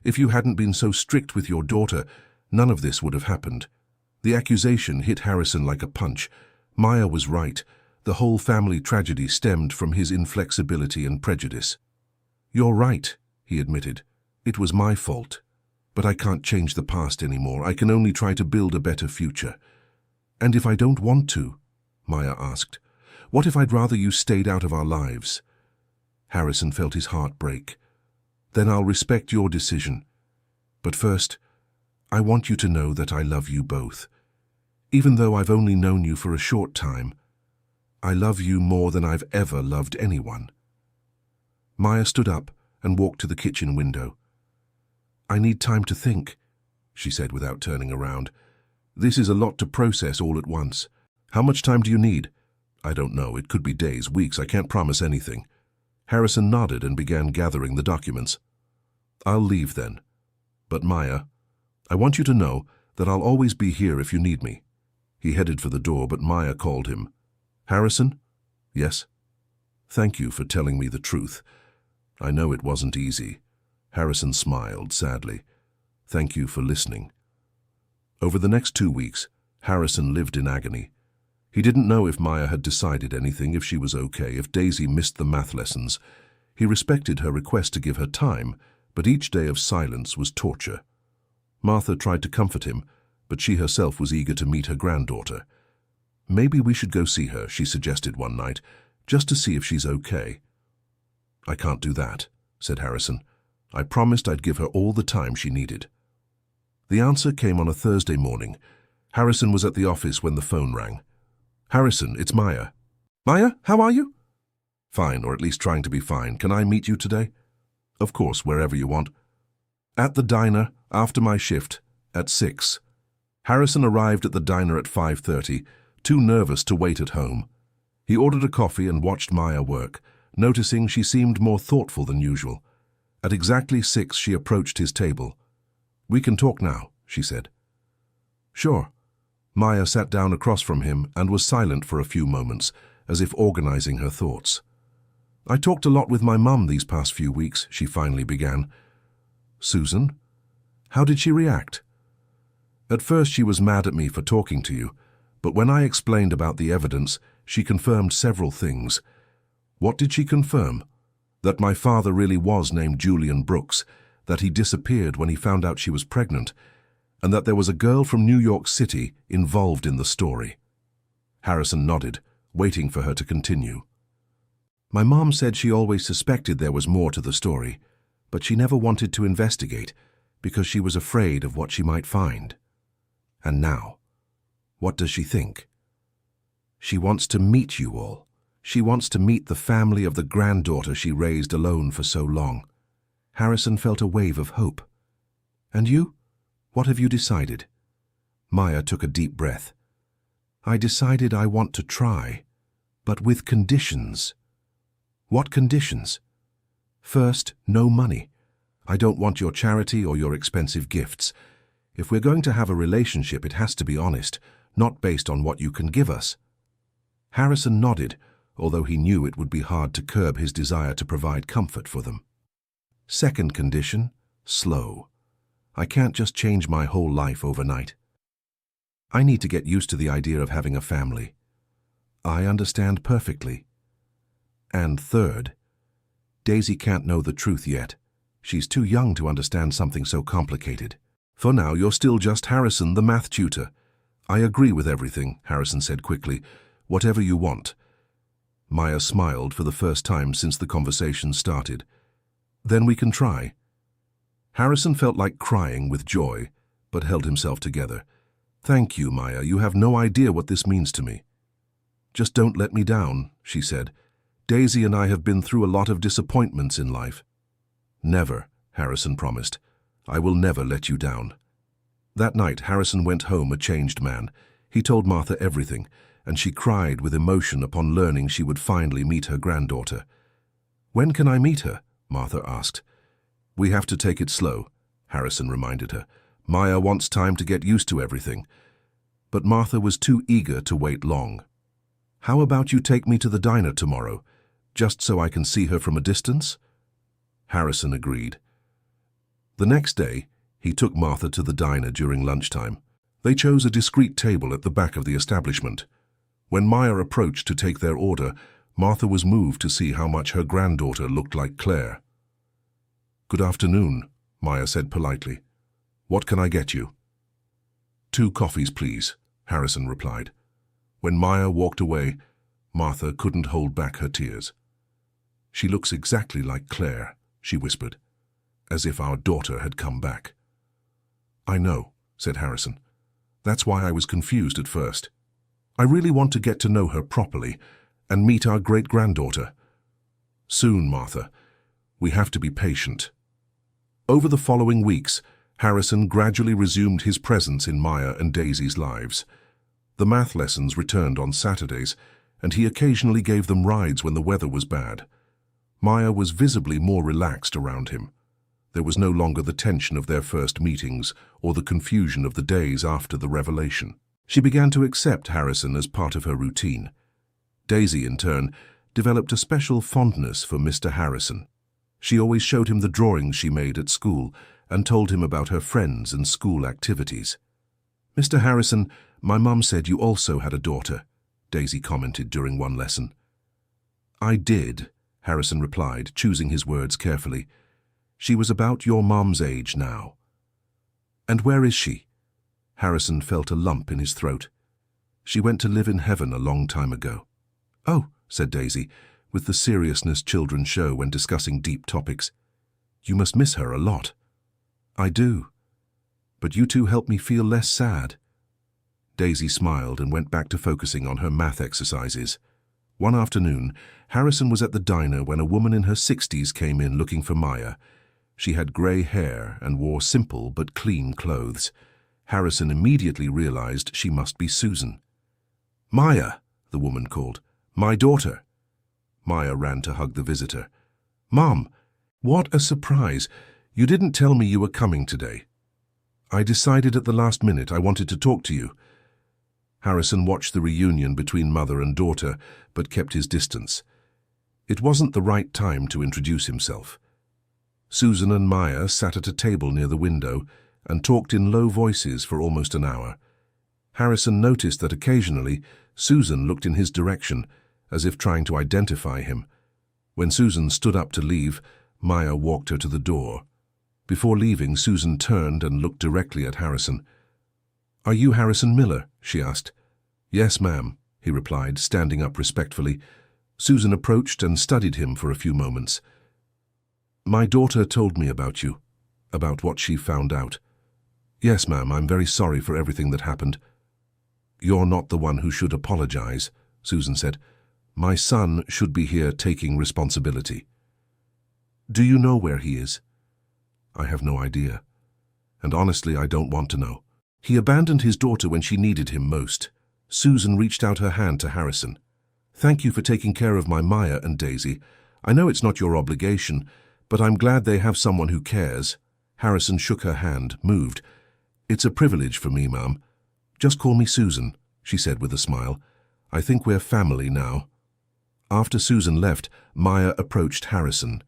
"If you hadn't been so strict with your daughter, none of this would have happened." The accusation hit Harrison like a punch. Maya was right. The whole family tragedy stemmed from his inflexibility and prejudice. "You're right," he admitted. "It was my fault. But I can't change the past anymore. I can only try to build a better future." "And if I don't want to?" Maya asked. "What if I'd rather you stayed out of our lives?" Harrison felt his heart break. "Then I'll respect your decision. But first, I want you to know that I love you both. Even though I've only known you for a short time, I love you more than I've ever loved anyone." Maya stood up and walked to the kitchen window. "I need time to think," she said without turning around. "This is a lot to process all at once. How much time do you need?" "I don't know. It could be days, weeks. I can't promise anything." Harrison nodded and began gathering the documents. "I'll leave then. But Maya, I want you to know that I'll always be here if you need me." He headed for the door, but Maya called him. "Harrison?" "Yes?" "Thank you for telling me the truth. I know it wasn't easy." Harrison smiled sadly. "Thank you for listening." Over the next 2 weeks, Harrison lived in agony. He didn't know if Maya had decided anything, if she was okay, if Daisy missed the math lessons. He respected her request to give her time, but each day of silence was torture. Martha tried to comfort him, but she herself was eager to meet her granddaughter. "Maybe we should go see her," she suggested one night, "just to see if she's okay." "I can't do that," said Harrison. "I promised I'd give her all the time she needed." The answer came on a Thursday morning. Harrison was at the office when the phone rang. "Harrison, it's Maya." "Maya, how are you?" "Fine, or at least trying to be fine. Can I meet you today?" "Of course, wherever you want." "At the diner, after my shift, at 6. Harrison arrived at the diner at 5:30, too nervous to wait at home. He ordered a coffee and watched Maya work, noticing she seemed more thoughtful than usual. At exactly 6, she approached his table. "We can talk now," she said. "Sure." Maya sat down across from him and was silent for a few moments, as if organizing her thoughts. "I talked a lot with my mum these past few weeks," she finally began. "Susan? How did she react?" "At first she was mad at me for talking to you, but when I explained about the evidence, she confirmed several things." "What did she confirm?" "That my father really was named Julian Brooks, that he disappeared when he found out she was pregnant, and that there was a girl from New York City involved in the story." Harrison nodded, waiting for her to continue. "My mom said she always suspected there was more to the story, but she never wanted to investigate because she was afraid of what she might find. And now, what does she think?" "She wants to meet you all. She wants to meet the family of the granddaughter she raised alone for so long." Harrison felt a wave of hope. "And you? What have you decided?" Maya took a deep breath. "I decided I want to try, but with conditions." "What conditions?" "First, no money. I don't want your charity or your expensive gifts. If we're going to have a relationship, it has to be honest, not based on what you can give us." Harrison nodded, although he knew it would be hard to curb his desire to provide comfort for them. Second condition, slow. I can't just change my whole life overnight. I need to get used to the idea of having a family. I understand perfectly. And third, Daisy can't know the truth yet. She's too young to understand something so complicated. For now, you're still just Harrison, the math tutor. I agree with everything, Harrison said quickly. Whatever you want. Maya smiled for the first time since the conversation started. Then we can try. Harrison felt like crying with joy, but held himself together. Thank you, Maya. You have no idea what this means to me. Just don't let me down, she said. Daisy and I have been through a lot of disappointments in life. Never, Harrison promised. I will never let you down. That night, Harrison went home a changed man. He told Martha everything, and she cried with emotion upon learning she would finally meet her granddaughter. When can I meet her? Martha asked. We have to take it slow, Harrison reminded her. Maya wants time to get used to everything. But Martha was too eager to wait long. How about you take me to the diner tomorrow, just so I can see her from a distance? Harrison agreed. The next day, he took Martha to the diner during lunchtime. They chose a discreet table at the back of the establishment. When Maya approached to take their order, Martha was moved to see how much her granddaughter looked like Claire. Good afternoon, Maya said politely. What can I get you? 2 coffees, please, Harrison replied. When Maya walked away, Martha couldn't hold back her tears. She looks exactly like Claire, she whispered, as if our daughter had come back. I know, said Harrison. That's why I was confused at first. I really want to get to know her properly and meet our great-granddaughter. Soon, Martha. We have to be patient. Over the following weeks, Harrison gradually resumed his presence in Maya and Daisy's lives. The math lessons returned on Saturdays, and he occasionally gave them rides when the weather was bad. Maya was visibly more relaxed around him. There was no longer the tension of their first meetings or the confusion of the days after the revelation. She began to accept Harrison as part of her routine. Daisy, in turn, developed a special fondness for Mr. Harrison. She always showed him the drawings she made at school and told him about her friends and school activities. Mr. Harrison, my mum said you also had a daughter, Daisy commented during one lesson. I did, Harrison replied, choosing his words carefully. She was about your mum's age now. And where is she? Harrison felt a lump in his throat. She went to live in heaven a long time ago. Oh, said Daisy, with the seriousness children show when discussing deep topics. You must miss her a lot. I do. But you two help me feel less sad. Daisy smiled and went back to focusing on her math exercises. One afternoon, Harrison was at the diner when a woman in her 60s came in looking for Maya. She had grey hair and wore simple but clean clothes. Harrison immediately realized she must be Susan. Maya, the woman called. My daughter. Maya ran to hug the visitor. Mom, what a surprise. You didn't tell me you were coming today. I decided at the last minute I wanted to talk to you. Harrison watched the reunion between mother and daughter, but kept his distance. It wasn't the right time to introduce himself. Susan and Maya sat at a table near the window and talked in low voices for almost an hour. Harrison noticed that occasionally Susan looked in his direction, as if trying to identify him. When Susan stood up to leave, Maya walked her to the door. Before leaving, Susan turned and looked directly at Harrison. Are you Harrison Miller? She asked. Yes, ma'am, he replied, standing up respectfully. Susan approached and studied him for a few moments. My daughter told me about you, about what she found out. Yes, ma'am, I'm very sorry for everything that happened. You're not the one who should apologize, Susan said. My son should be here taking responsibility. Do you know where he is? I have no idea. And honestly, I don't want to know. He abandoned his daughter when she needed him most. Susan reached out her hand to Harrison. Thank you for taking care of my Maya and Daisy. I know it's not your obligation, But I'm glad they have someone who cares. Harrison shook her hand, moved. It's a privilege for me, Mum. Just call me Susan, she said with a smile. I think we're family now. After Susan left, Maya approached Harrison.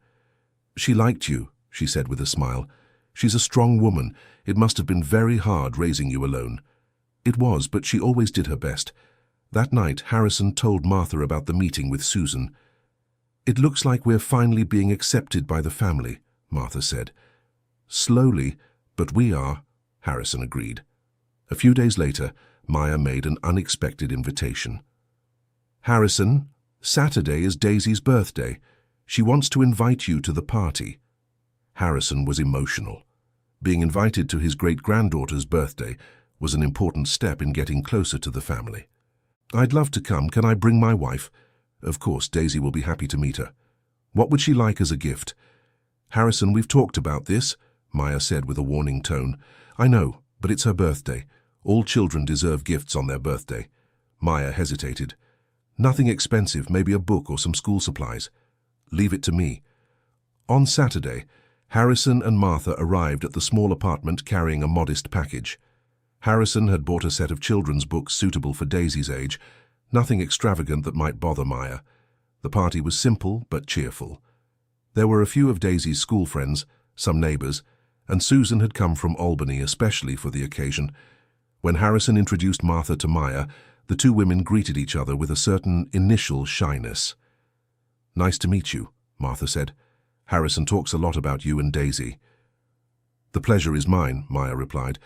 She liked you, she said with a smile. She's a strong woman. It must have been very hard raising you alone. It was, but she always did her best. That night, Harrison told Martha about the meeting with Susan. It looks like we're finally being accepted by the family, Martha said. Slowly, but we are, Harrison agreed. A few days later, Maya made an unexpected invitation. Harrison, Saturday is Daisy's birthday. She wants to invite you to the party. Harrison was emotional. Being invited to his great-granddaughter's birthday was an important step in getting closer to the family. I'd love to come. Can I bring my wife? Of course, Daisy will be happy to meet her. What would she like as a gift? Harrison, we've talked about this, Maya said with a warning tone. I know, but it's her birthday. All children deserve gifts on their birthday. Maya hesitated. Nothing expensive, maybe a book or some school supplies. Leave it to me. On Saturday, Harrison and Martha arrived at the small apartment carrying a modest package. Harrison had bought a set of children's books suitable for Daisy's age, nothing extravagant that might bother Maya. The party was simple but cheerful. There were a few of Daisy's school friends, some neighbors, and Susan had come from Albany especially for the occasion. When Harrison introduced Martha to Maya, the two women greeted each other with a certain initial shyness. Nice to meet you, Martha said. Harrison talks a lot about you and Daisy. The pleasure is mine, Maya replied.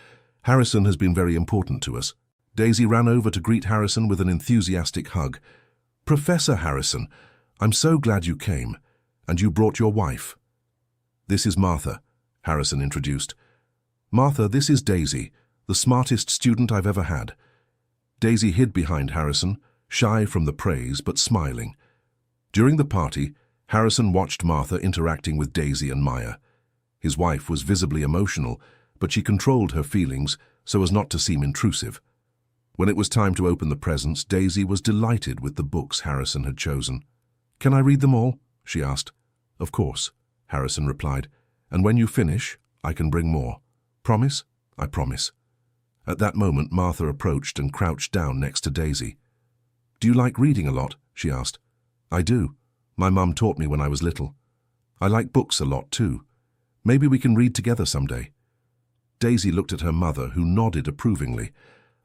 Harrison has been very important to us. Daisy ran over to greet Harrison with an enthusiastic hug. Professor Harrison, I'm so glad you came, and you brought your wife. This is Martha, Harrison introduced. Martha, this is Daisy, the smartest student I've ever had. Daisy hid behind Harrison, shy from the praise but smiling. During the party, Harrison watched Martha interacting with Daisy and Maya. His wife was visibly emotional, but she controlled her feelings so as not to seem intrusive. When it was time to open the presents, Daisy was delighted with the books Harrison had chosen. Can I read them all? She asked. Of course, Harrison replied. And when you finish, I can bring more. Promise? I promise. At that moment, Martha approached and crouched down next to Daisy. Do you like reading a lot? She asked. I do. My mum taught me when I was little. I like books a lot too. Maybe we can read together someday. Daisy looked at her mother, who nodded approvingly.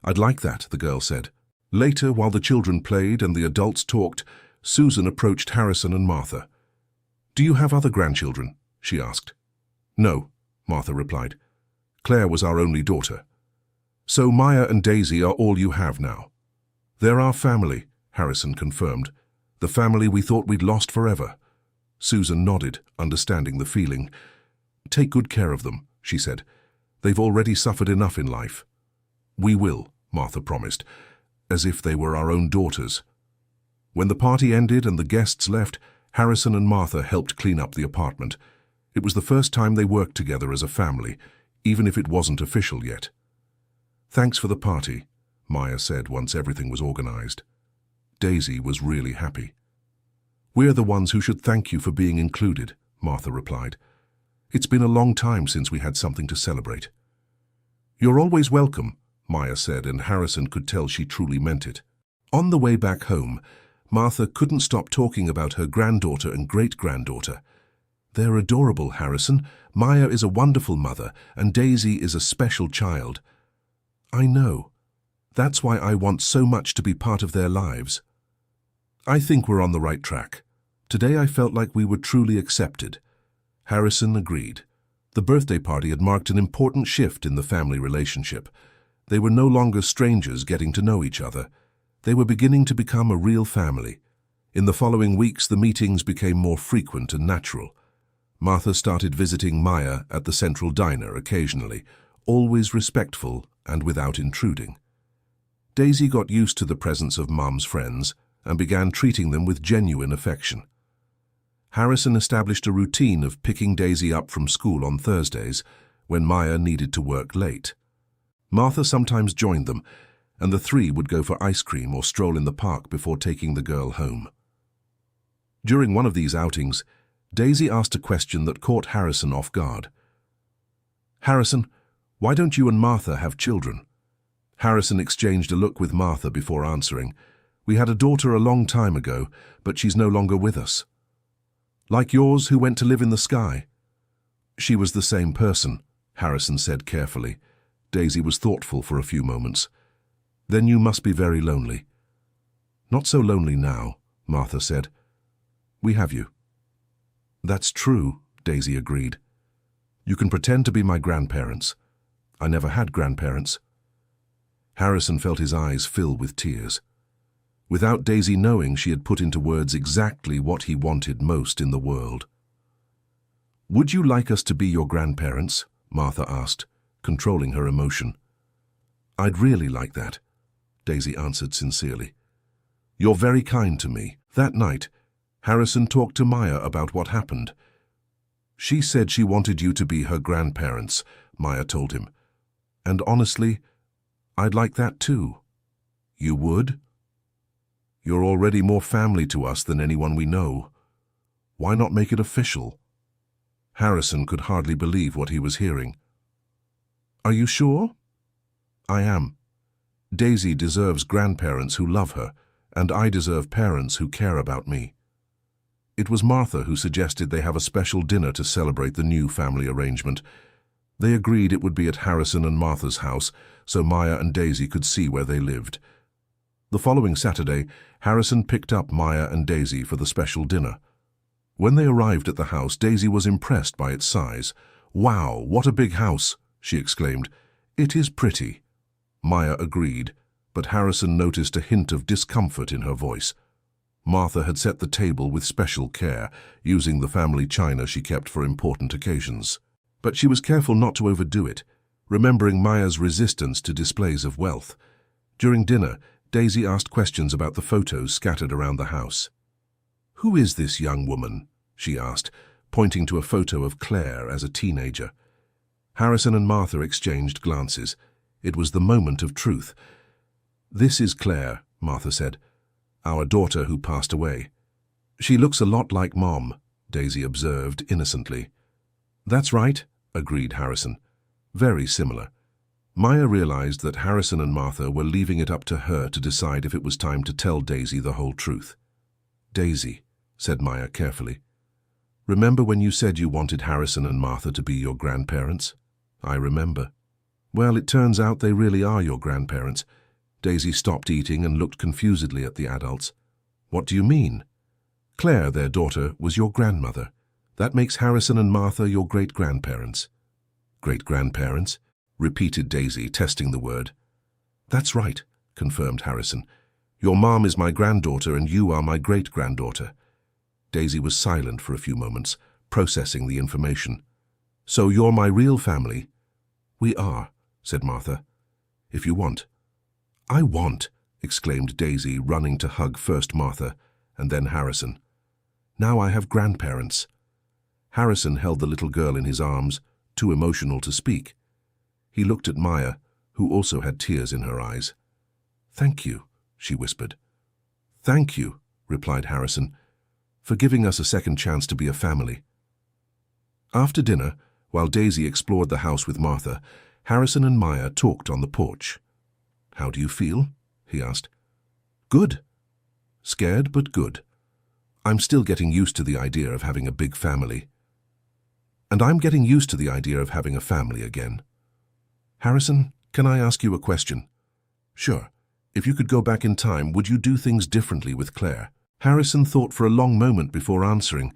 I'd like that, the girl said. Later, while the children played and the adults talked, Susan approached Harrison and Martha. Do you have other grandchildren? She asked. No, Martha replied. Claire was our only daughter. So Maya and Daisy are all you have now. They're our family, Harrison confirmed. The family we thought we'd lost forever. Susan nodded, understanding the feeling. Take good care of them, she said. They've already suffered enough in life. We will, Martha promised, as if they were our own daughters. When the party ended and the guests left, Harrison and Martha helped clean up the apartment. It was the first time they worked together as a family, even if it wasn't official yet. Thanks for the party, Maya said once everything was organized. Daisy was really happy. We're the ones who should thank you for being included, Martha replied. It's been a long time since we had something to celebrate. You're always welcome, Maya said, and Harrison could tell she truly meant it. On the way back home, Martha couldn't stop talking about her granddaughter and great-granddaughter. They're adorable, Harrison. Maya is a wonderful mother, and Daisy is a special child. I know. That's why I want so much to be part of their lives. I think we're on the right track. Today I felt like we were truly accepted. Harrison agreed. The birthday party had marked an important shift in the family relationship. They were no longer strangers getting to know each other. They were beginning to become a real family. In the following weeks, the meetings became more frequent and natural. Martha started visiting Maya at the central diner occasionally, always respectful and without intruding. Daisy got used to the presence of Mum's friends and began treating them with genuine affection. Harrison established a routine of picking Daisy up from school on Thursdays when Maya needed to work late. Martha sometimes joined them, and the three would go for ice cream or stroll in the park before taking the girl home. During one of these outings, Daisy asked a question that caught Harrison off guard. "Harrison, why don't you and Martha have children?" Harrison exchanged a look with Martha before answering. "We had a daughter a long time ago, but she's no longer with us." "Like yours, who went to live in the sky?" "She was the same person," Harrison said carefully. Daisy was thoughtful for a few moments. "Then you must be very lonely." "Not so lonely now," Martha said. "We have you." "That's true," Daisy agreed. "You can pretend to be my grandparents. I never had grandparents." Harrison felt his eyes fill with tears. Without Daisy knowing, she had put into words exactly what he wanted most in the world. "Would you like us to be your grandparents?" Martha asked, controlling her emotion. "I'd really like that," Daisy answered sincerely. "You're very kind to me." That night, Harrison talked to Maya about what happened. "She said she wanted you to be her grandparents," Maya told him. "And honestly, I'd like that too." "You would?" "You're already more family to us than anyone we know. Why not make it official?" Harrison could hardly believe what he was hearing. "Are you sure?" "I am. Daisy deserves grandparents who love her, and I deserve parents who care about me." It was Martha who suggested they have a special dinner to celebrate the new family arrangement. They agreed it would be at Harrison and Martha's house, so Maya and Daisy could see where they lived. The following Saturday, Harrison picked up Maya and Daisy for the special dinner. When they arrived at the house, Daisy was impressed by its size. "Wow, what a big house!" she exclaimed. "It is pretty." Maya agreed, but Harrison noticed a hint of discomfort in her voice. Martha had set the table with special care, using the family china she kept for important occasions. But she was careful not to overdo it, remembering Maya's resistance to displays of wealth. During dinner, Daisy asked questions about the photos scattered around the house. "Who is this young woman?" she asked, pointing to a photo of Claire as a teenager. Harrison and Martha exchanged glances. It was the moment of truth. "This is Claire," Martha said, "our daughter who passed away." "She looks a lot like Mom," Daisy observed innocently. "That's right," agreed Harrison. "Very similar." Maya realized that Harrison and Martha were leaving it up to her to decide if it was time to tell Daisy the whole truth. "Daisy," said Maya carefully, "remember when you said you wanted Harrison and Martha to be your grandparents?" "I remember." "Well, it turns out they really are your grandparents." Daisy stopped eating and looked confusedly at the adults. "What do you mean?" "Claire, their daughter, was your grandmother. That makes Harrison and Martha your great-grandparents." "Great-grandparents?" repeated Daisy, testing the word. "That's right," confirmed Harrison. "Your mom is my granddaughter and you are my great-granddaughter." Daisy was silent for a few moments, processing the information. "So you're my real family?" "We are," said Martha. "If you want." "I want," exclaimed Daisy, running to hug first Martha and then Harrison. "Now I have grandparents." Harrison held the little girl in his arms, too emotional to speak. He looked at Maya, who also had tears in her eyes. "Thank you," she whispered. "Thank you," replied Harrison, "for giving us a second chance to be a family." After dinner, while Daisy explored the house with Martha, Harrison and Maya talked on the porch. "How do you feel?" he asked. "Good." "Scared, but good. I'm still getting used to the idea of having a big family." "And I'm getting used to the idea of having a family again." "Harrison, can I ask you a question?" "Sure. If you could go back in time, would you do things differently with Claire?" Harrison thought for a long moment before answering.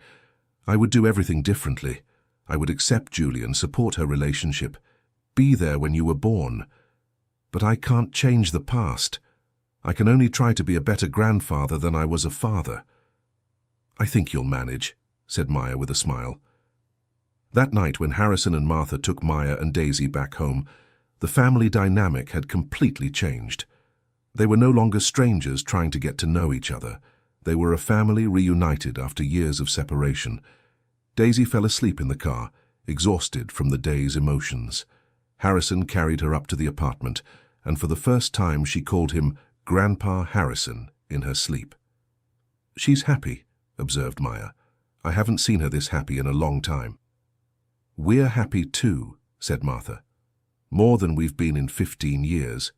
"I would do everything differently. I would accept Julie and support her relationship. Be there when you were born. But I can't change the past. I can only try to be a better grandfather than I was a father." "I think you'll manage," said Maya with a smile. That night, when Harrison and Martha took Maya and Daisy back home, the family dynamic had completely changed. They were no longer strangers trying to get to know each other. They were a family reunited after years of separation. Daisy fell asleep in the car, exhausted from the day's emotions. Harrison carried her up to the apartment, and for the first time she called him Grandpa Harrison in her sleep. "She's happy," observed Maya. I haven't seen her this happy in a long time." "We're happy too," said Martha. "More than we've been in 15 years.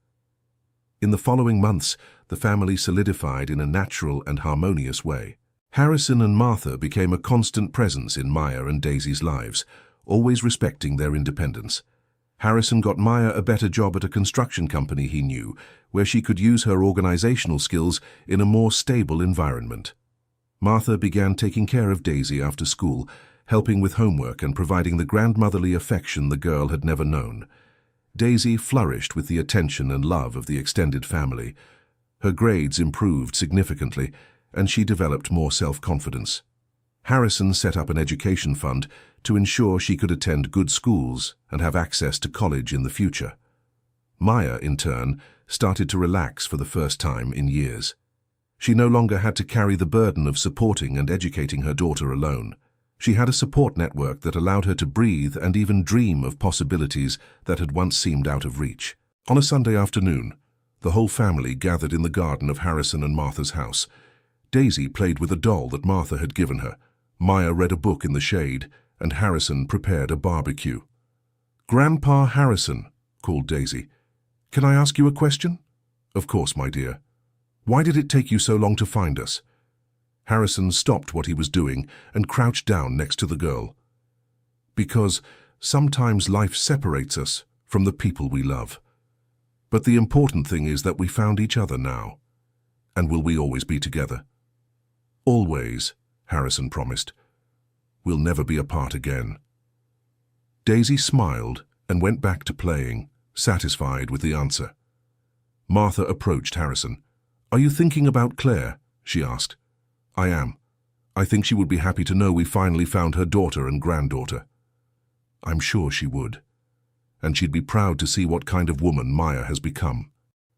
In the following months, the family solidified in a natural and harmonious way. Harrison and Martha became a constant presence in Maya and Daisy's lives, always respecting their independence. Harrison got Maya a better job at a construction company he knew, where she could use her organizational skills in a more stable environment. Martha began taking care of Daisy after school, helping with homework and providing the grandmotherly affection the girl had never known. Daisy flourished with the attention and love of the extended family. Her grades improved significantly, and she developed more self-confidence. Harrison set up an education fund to ensure she could attend good schools and have access to college in the future. Maya, in turn, started to relax for the first time in years. She no longer had to carry the burden of supporting and educating her daughter alone. She had a support network that allowed her to breathe and even dream of possibilities that had once seemed out of reach. On a Sunday afternoon, the whole family gathered in the garden of Harrison and Martha's house. Daisy played with a doll that Martha had given her. Maya read a book in the shade, and Harrison prepared a barbecue. "Grandpa Harrison," called Daisy, "can I ask you a question?" "Of course, my dear." "Why did it take you so long to find us?" Harrison stopped what he was doing and crouched down next to the girl. "Because sometimes life separates us from the people we love. But the important thing is that we found each other now. And will we always be together?" "Always," Harrison promised. "We'll never be apart again." Daisy smiled and went back to playing, satisfied with the answer. Martha approached Harrison. "Are you thinking about Claire?" she asked. "I am. I think she would be happy to know we finally found her daughter and granddaughter." "I'm sure she would. And she'd be proud to see what kind of woman Maya has become."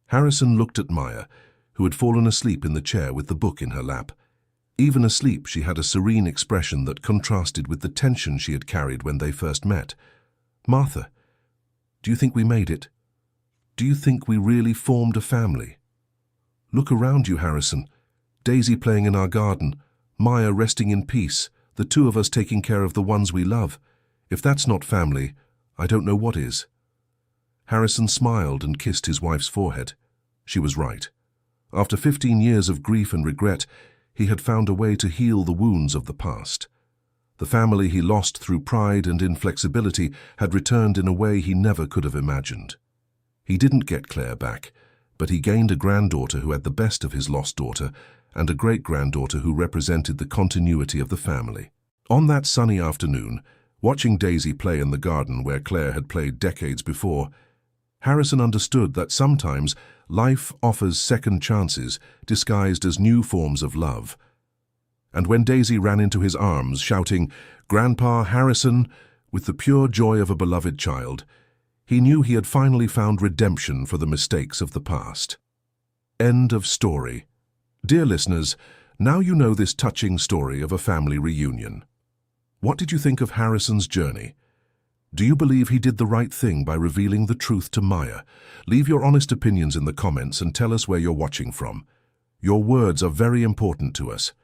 Harrison looked at Maya, who had fallen asleep in the chair with the book in her lap. Even asleep, she had a serene expression that contrasted with the tension she had carried when they first met. "Martha, do you think we made it? Do you think we really formed a family? Look around you, Harrison. Daisy playing in our garden, Maya resting in peace, the two of us taking care of the ones we love. If that's not family, I don't know what is." Harrison smiled and kissed his wife's forehead. She was right. After 15 years of grief and regret, he had found a way to heal the wounds of the past. The family he lost through pride and inflexibility had returned in a way he never could have imagined. He didn't get Claire back, but he gained a granddaughter who had the best of his lost daughter and a great-granddaughter who represented the continuity of the family. On that sunny afternoon, watching Daisy play in the garden where Claire had played decades before, Harrison understood that sometimes life offers second chances disguised as new forms of love. And when Daisy ran into his arms, shouting, "Grandpa Harrison," with the pure joy of a beloved child, he knew he had finally found redemption for the mistakes of the past. End of story. Dear listeners, now you know this touching story of a family reunion. What did you think of Harrison's journey? Do you believe he did the right thing by revealing the truth to Maya? Leave your honest opinions in the comments and tell us where you're watching from. Your words are very important to us.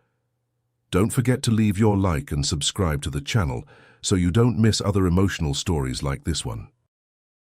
Don't forget to leave your like and subscribe to the channel so you don't miss other emotional stories like this one.